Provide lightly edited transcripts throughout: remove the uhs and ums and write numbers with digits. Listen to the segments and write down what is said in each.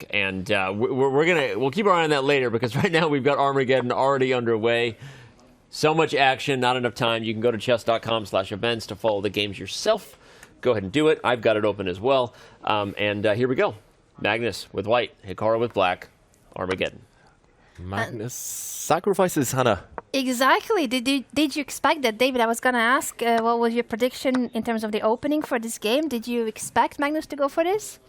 And we'll keep our eye on that later, because right now we've got Armageddon already underway. So much action, not enough time. You can go to chess.com/events to follow the games yourself. Go ahead and do it. I've got it open as well. And here we go. Magnus with white, Hikaru with black, Armageddon. Magnus sacrifices Hannah. Exactly. Did you expect that, David? I was going to ask, what was your prediction in terms of the opening for this game? Did you expect Magnus to go for this?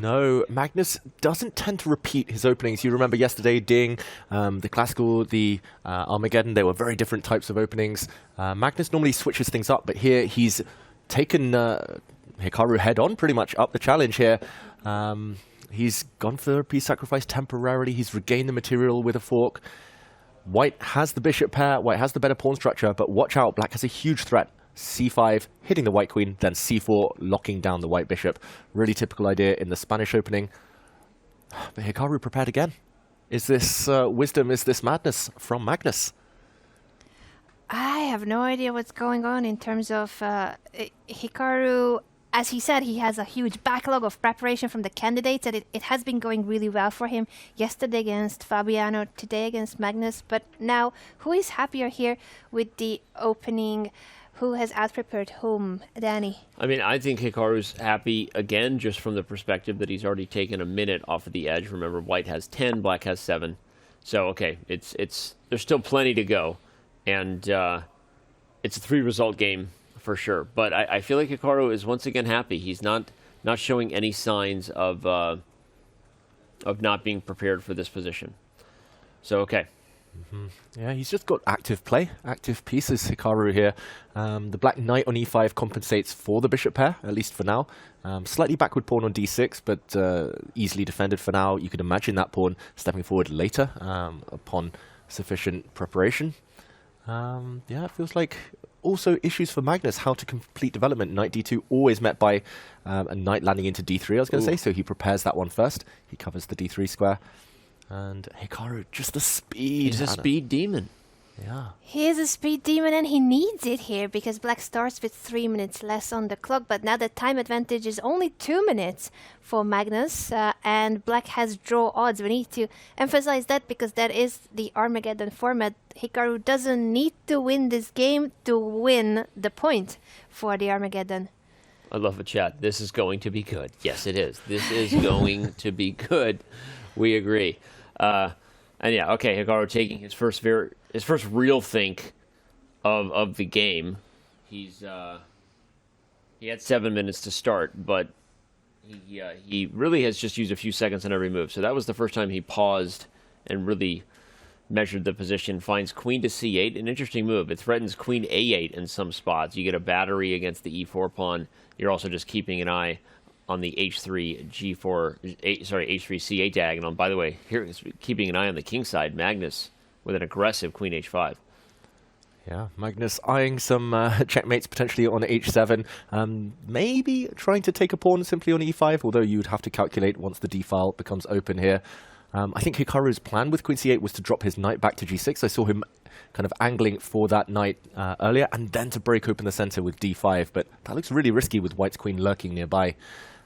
No, Magnus doesn't tend to repeat his openings. You remember yesterday, Ding, the Classical, the Armageddon, they were very different types of openings. Magnus normally switches things up, but here he's taken Hikaru head-on, pretty much up the challenge here. He's gone for a piece sacrifice temporarily. He's regained the material with a fork. White has the bishop pair. White has the better pawn structure, but watch out. Black has a huge threat. C5, hitting the white queen, then C4, locking down the white bishop. Really typical idea in the Spanish opening. But Hikaru prepared again. Is this wisdom? Is this madness from Magnus? I have no idea what's going on in terms of Hikaru. As he said, he has a huge backlog of preparation from the candidates, and it has been going really well for him. Yesterday against Fabiano, today against Magnus. But now, who is happier here with the opening? Who has out-prepared whom, Danny? I mean, I think Hikaru's happy again, just from the perspective that he's already taken a minute off of the edge. Remember, white has 10, black has 7. So, okay, there's still plenty to go. And it's a 3-result game for sure. But I feel like Hikaru is once again happy. He's not showing any signs of not being prepared for this position. So, okay. Yeah, he's just got active play, active pieces, Hikaru here. The black knight on e5 compensates for the bishop pair, at least for now. Slightly backward pawn on d6, but easily defended for now. You could imagine that pawn stepping forward later upon sufficient preparation. Yeah, it feels like also issues for Magnus, how to complete development. Knight d2 always met by a knight landing into d3, I was going to say, so he prepares that one first. He covers the d3 square. And Hikaru, just the speed. He's a speed demon. Yeah. He is a speed demon, and he needs it here because black starts with 3 minutes less on the clock. But now the time advantage is only 2 minutes for Magnus, and black has draw odds. We need to emphasize that because that is the Armageddon format. Hikaru doesn't need to win this game to win the point for the Armageddon. I love the chat. This is going to be good. Yes, it is. This is going to be good. We agree. And yeah, okay, Hikaru taking his first real think of the game. He had 7 minutes to start, but he really has just used a few seconds on every move. So that was the first time he paused and really measured the position. Finds queen to c8, an interesting move. It threatens queen a8 in some spots. You get a battery against the e4 pawn. You're also just keeping an eye on the h3 h3 c8 diagonal. And by the way, here is keeping an eye on the king side. Magnus with an aggressive queen h5. Yeah, Magnus eyeing some checkmates potentially on h7. Maybe trying to take a pawn simply on e5, although you'd have to calculate once the d-file becomes open here. I think Hikaru's plan with queen c8 was to drop his knight back to g6. I saw him kind of angling for that knight earlier, and then to break open the center with d5. But that looks really risky with white's queen lurking nearby.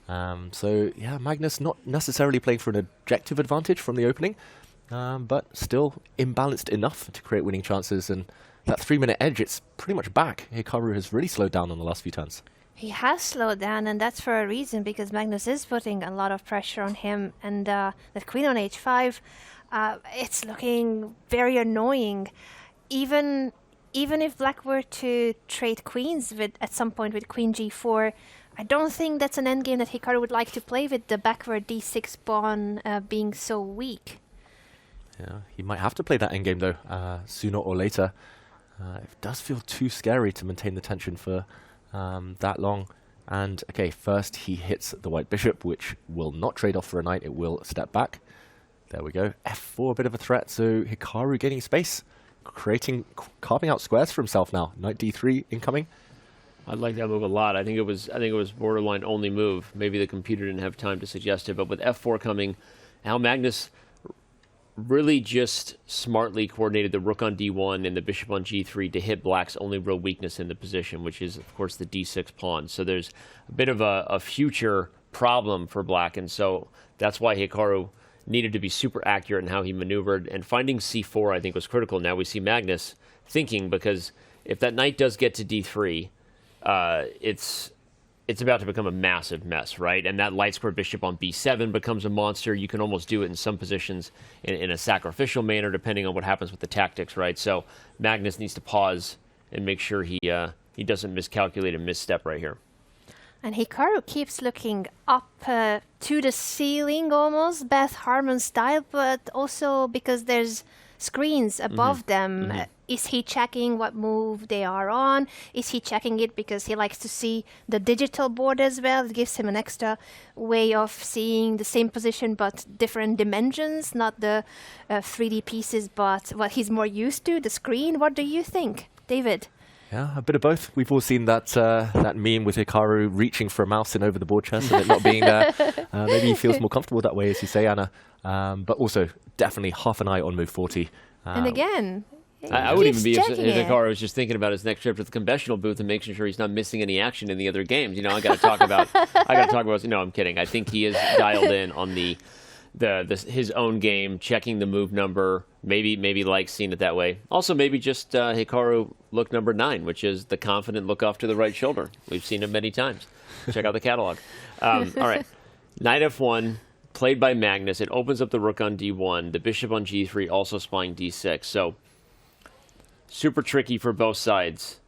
So, yeah, Magnus not necessarily playing for an objective advantage from the opening, but still imbalanced enough to create winning chances. And that 3-minute edge, it's pretty much back. Hikaru has really slowed down on the last few turns. He has slowed down, and that's for a reason, because Magnus is putting a lot of pressure on him. And the queen on h5, it's looking very annoying. Even if black were to trade queens at some point with queen g4, I don't think that's an endgame that Hikaru would like to play with the backward d6 pawn being so weak. Yeah, he might have to play that endgame, though, sooner or later. It does feel too scary to maintain the tension for that long. And, okay, first he hits the white bishop, which will not trade off for a knight. It will step back. There we go. f4, a bit of a threat. So Hikaru gaining space, carving out squares for himself now. Knight d3 incoming. I like that move a lot. I think it was borderline only move. Maybe the computer didn't have time to suggest it, but with f4 coming, now Magnus really just smartly coordinated the rook on d1 and the bishop on g3 to hit black's only real weakness in the position, which is, of course, the d6 pawn. So there's a bit of a future problem for black, and so that's why Hikaru needed to be super accurate in how he maneuvered, and finding c4 I think was critical. Now we see Magnus thinking, because if that knight does get to d3, it's about to become a massive mess, right? And that light square bishop on b7 becomes a monster. You can almost do it in some positions in a sacrificial manner, depending on what happens with the tactics, right? So Magnus needs to pause and make sure he doesn't miscalculate and misstep right here. And Hikaru keeps looking up to the ceiling almost, Beth Harmon style, but also because there's screens above them. Is he checking what move they are on? Is he checking it because he likes to see the digital board as well? It gives him an extra way of seeing the same position but different dimensions, not the 3D pieces, but what he's more used to, the screen. What do you think, David? Yeah, a bit of both. We've all seen that that meme with Hikaru reaching for a mouse in over the board chess and it not being there. Maybe he feels more comfortable that way, as you say, Anna. But also, definitely half an eye on move 40. And again, I would even be if Hikaru was just thinking about his next trip to the conventional booth and making sure he's not missing any action in the other games. You know, I got to talk about. No, I'm kidding. I think he is dialed in on his own game, checking the move number. Maybe likes seeing it that way. Also, maybe just Hikaru look number 9, which is the confident look off to the right shoulder. We've seen it many times. Check out the catalog. All right, knight f1. Played by Magnus. It opens up the rook on d1, the bishop on g3, also spying d6. So, super tricky for both sides.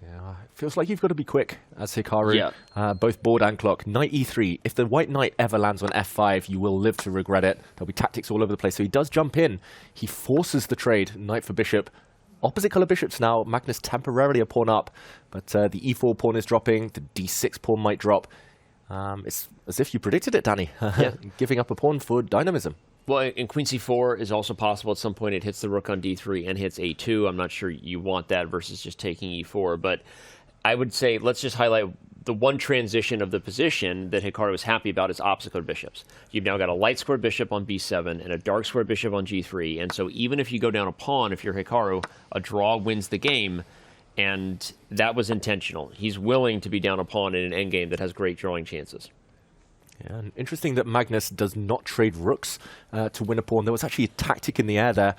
Yeah, it feels like you've got to be quick as Hikaru. Yeah. Both board and clock. Knight e3. If the white knight ever lands on f5, you will live to regret it. There'll be tactics all over the place. So he does jump in. He forces the trade. Knight for bishop. Opposite color bishops now. Magnus temporarily a pawn up, but the e4 pawn is dropping. The d6 pawn might drop. It's as if you predicted it, Danny. Yeah. Giving up a pawn for dynamism. Well, and queen c4 is also possible. At some point, it hits the rook on d3 and hits a2. I'm not sure you want that versus just taking e4. But I would say let's just highlight the one transition of the position that Hikaru is happy about is opposite color bishops. You've now got a light square bishop on b7 and a dark square bishop on g3. And so even if you go down a pawn, if you're Hikaru, a draw wins the game. And that was intentional. He's willing to be down a pawn in an endgame that has great drawing chances. Yeah, and interesting that Magnus does not trade rooks to win a pawn. There was actually a tactic in the air there.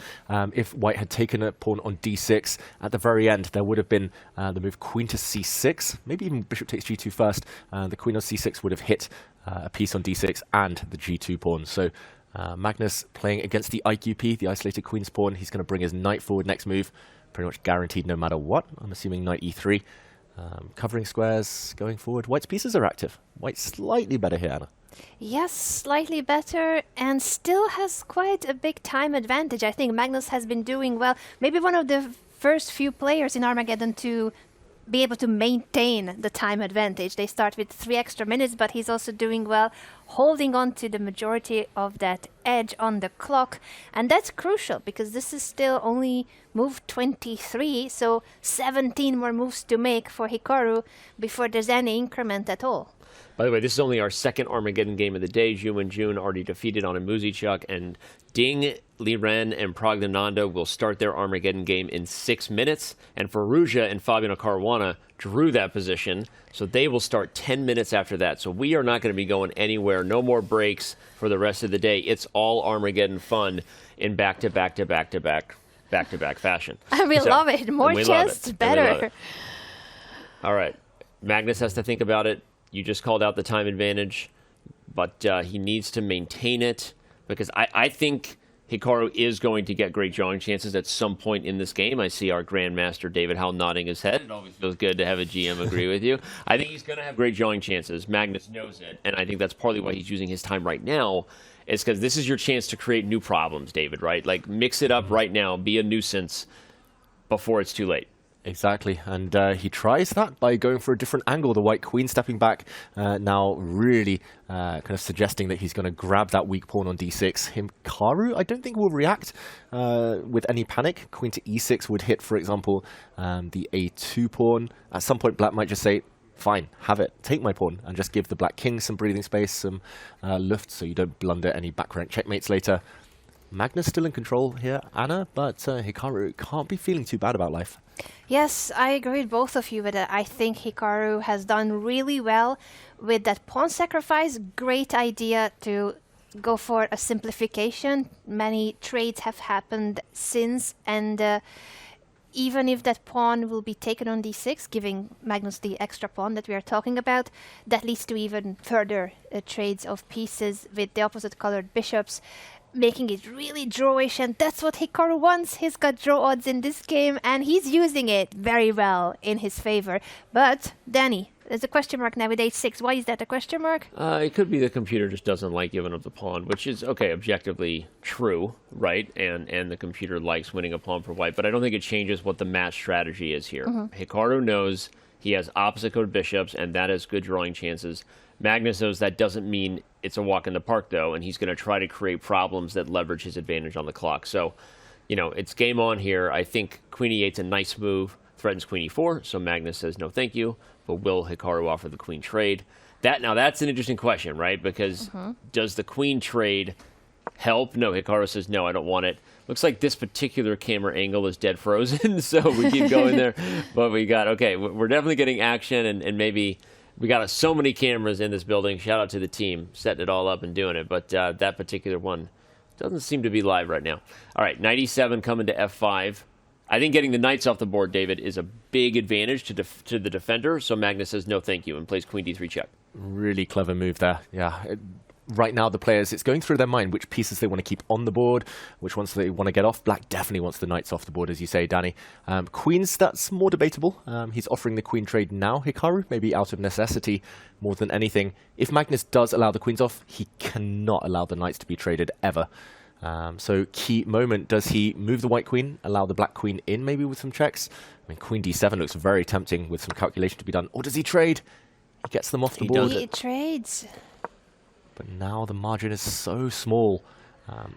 If white had taken a pawn on d6, at the very end there would have been the move queen to c6. Maybe even bishop takes g2 first. The queen on c6 would have hit a piece on d6 and the g2 pawn. So Magnus playing against the IQP, the isolated queen's pawn. He's going to bring his knight forward next move. Pretty much guaranteed no matter what. I'm assuming knight e3. Covering squares going forward. White's pieces are active. White's slightly better here, Anna. Yes, slightly better, and still has quite a big time advantage. I think Magnus has been doing well. Maybe one of the first few players in Armageddon to be able to maintain the time advantage. They start with 3 extra minutes, but he's also doing well, holding on to the majority of that edge on the clock. And that's crucial because this is still only move 23, so 17 more moves to make for Hikaru before there's any increment at all. By the way, this is only our second Armageddon game of the day. Zhu and Jun already defeated on a Muzichuk, and Ding, Liren, and Pragdananda will start their Armageddon game in 6 minutes. And Faruja and Fabiano Caruana drew that position, so they will start 10 minutes after that. So we are not going to be going anywhere. No more breaks for the rest of the day. It's all Armageddon fun in back-to-back-to-back-to-back fashion. And we love it. More chess, better. All right. Magnus has to think about it. You just called out the time advantage, but he needs to maintain it because I think Hikaru is going to get great drawing chances at some point in this game. I see our Grandmaster David Howell nodding his head. It always feels good to have a GM agree with you. I think he's going to have great drawing chances. Magnus knows it, and I think that's partly why he's using his time right now. It's because this is your chance to create new problems, David, right? Like, mix it up right now. Be a nuisance before it's too late. Exactly, and he tries that by going for a different angle. The white queen stepping back, now really kind of suggesting that he's going to grab that weak pawn on d6. Hikaru, I don't think will react with any panic. Queen to e6 would hit, for example, the a2 pawn. At some point, black might just say, fine, have it, take my pawn, and just give the black king some breathing space, some luft, so you don't blunder any back rank checkmates later. Magnus still in control here, Anna, but Hikaru can't be feeling too bad about life. Yes, I agree with both of you with that. I think Hikaru has done really well with that pawn sacrifice. Great idea to go for a simplification. Many trades have happened since, and even if that pawn will be taken on d6, giving Magnus the extra pawn that we are talking about, that leads to even further trades of pieces with the opposite colored bishops, making it really drawish, and that's what Hikaru wants. He's got draw odds in this game, and he's using it very well in his favor. But, Danny, there's a question mark now with h6. Why is that a question mark? It could be the computer just doesn't like giving up the pawn, which is, okay, objectively true, right? And the computer likes winning a pawn for white, but I don't think it changes what the match strategy is here. Hikaru knows he has opposite colored bishops, and that has good drawing chances. Magnus knows that doesn't mean it's a walk in the park, though, and he's going to try to create problems that leverage his advantage on the clock. So, it's game on here. I think queen e8's a nice move, threatens queen e4, so Magnus says no thank you, but will Hikaru offer the queen trade? Now that's an interesting question, right? Because does the queen trade help? No, Hikaru says no, I don't want it. Looks like this particular camera angle is dead frozen, so we keep going there. But we're definitely getting action, and maybe we got so many cameras in this building. Shout out to the team setting it all up and doing it. But that particular one doesn't seem to be live right now. All right, knight e7 coming to f5. I think getting the knights off the board, David, is a big advantage to the defender. So Magnus says no thank you and plays queen d3 check. Really clever move there. Yeah. Right now, the players, it's going through their mind which pieces they want to keep on the board, which ones they want to get off. Black definitely wants the knights off the board, as you say, Danny. Queens, that's more debatable. He's offering the queen trade now, Hikaru, maybe out of necessity more than anything. If Magnus does allow the queens off, he cannot allow the knights to be traded ever. So key moment, does he move the white queen, allow the black queen in maybe with some checks? I mean, queen d7 looks very tempting with some calculation to be done. Or does he trade? He gets them off the board. He trades. But now the margin is so small.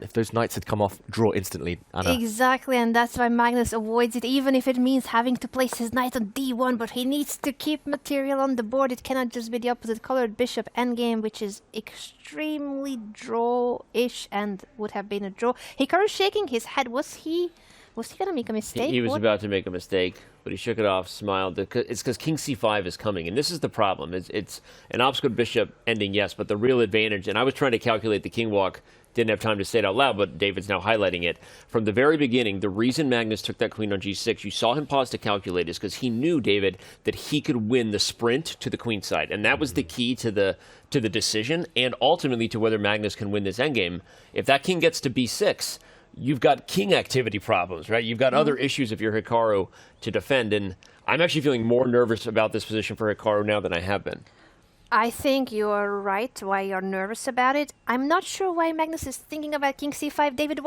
If those knights had come off, draw instantly, Anna. Exactly, and that's why Magnus avoids it, even if it means having to place his knight on d1, but he needs to keep material on the board. It cannot just be the opposite colored bishop endgame, which is extremely draw-ish and would have been a draw. Hikaru shaking his head. Was he going to make a mistake? He was about to make a mistake, but he shook it off, smiled. It's because king c5 is coming, and this is the problem. It's an obstacle bishop ending, yes, but the real advantage, and I was trying to calculate the king walk, didn't have time to say it out loud, but David's now highlighting it. From the very beginning, the reason Magnus took that queen on g6, you saw him pause to calculate, is because he knew, David, that he could win the sprint to the queen side, and that was the key to the decision, and ultimately to whether Magnus can win this endgame. If that king gets to b6, you've got king activity problems, right? You've got other issues if you're Hikaru to defend, and I'm actually feeling more nervous about this position for Hikaru now than I have been. I think you're right why you're nervous about it. I'm not sure why Magnus is thinking about king c5. David,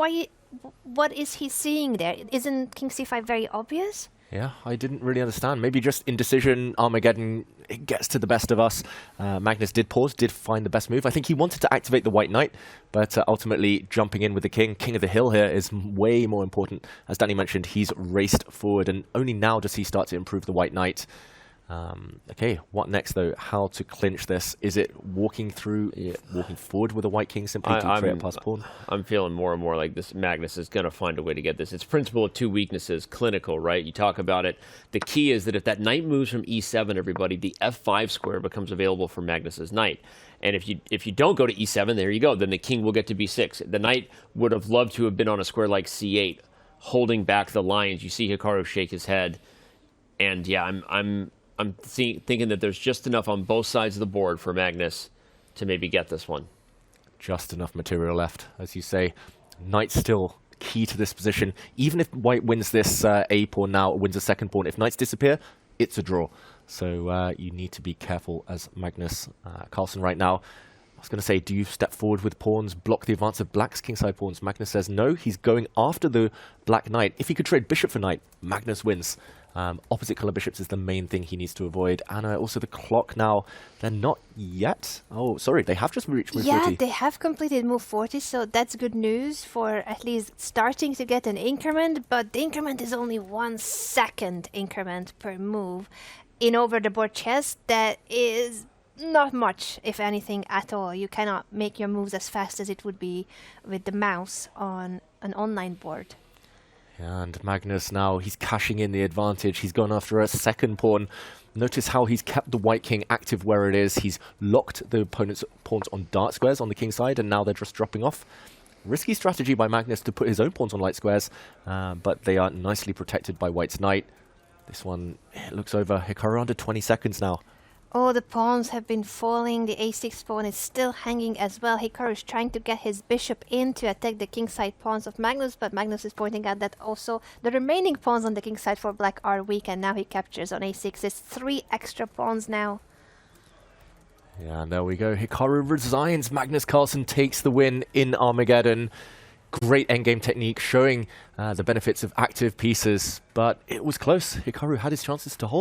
what is he seeing there? Isn't king c5 very obvious? Yeah, I didn't really understand. Maybe just indecision, Armageddon, it gets to the best of us. Magnus did pause, did find the best move. I think he wanted to activate the white knight, but ultimately jumping in with the king of the hill here is way more important. As Danny mentioned, he's raced forward, and only now does he start to improve the white knight. Okay, what next though? How to clinch this? Is it walking forward with a white king simply to trade a plus pawn? I'm feeling more and more like this Magnus is going to find a way to get this. It's principle of two weaknesses, clinical, right? You talk about it. The key is that if that knight moves from e7, everybody, the f5 square becomes available for Magnus's knight. And if you don't go to e7, there you go. Then the king will get to b6. The knight would have loved to have been on a square like c8, holding back the lions. You see Hikaru shake his head, and yeah, I'm thinking that there's just enough on both sides of the board for Magnus to maybe get this one. Just enough material left, as you say. Knight still key to this position. Even if white wins this A pawn now, or wins a second pawn, if knights disappear, it's a draw. So you need to be careful as Magnus Carlsen right now. I was going to say, do you step forward with pawns, block the advance of black's kingside pawns? Magnus says no, he's going after the black knight. If he could trade bishop for knight, Magnus wins. Opposite color bishops is the main thing he needs to avoid. And also the clock now, they're not yet. Oh, sorry, they have just reached move 40. Yeah, they have completed move 40, so that's good news for at least starting to get an increment, but the increment is only 1 second increment per move. In over-the-board chess, that is not much, if anything, at all. You cannot make your moves as fast as it would be with the mouse on an online board. And Magnus now, he's cashing in the advantage. He's gone after a second pawn. Notice how he's kept the white king active where it is. He's locked the opponent's pawns on dark squares on the king side, and now they're just dropping off. Risky strategy by Magnus to put his own pawns on light squares, but they are nicely protected by white's knight. This one, it looks over. Hikaru under 20 seconds now. Oh, the pawns have been falling. The a6 pawn is still hanging as well. Hikaru is trying to get his bishop in to attack the kingside pawns of Magnus, but Magnus is pointing out that also the remaining pawns on the kingside for black are weak, and now he captures on a6. It's 3 extra pawns now. Yeah, and there we go. Hikaru resigns. Magnus Carlsen takes the win in Armageddon. Great endgame technique, showing the benefits of active pieces, but it was close. Hikaru had his chances to hold.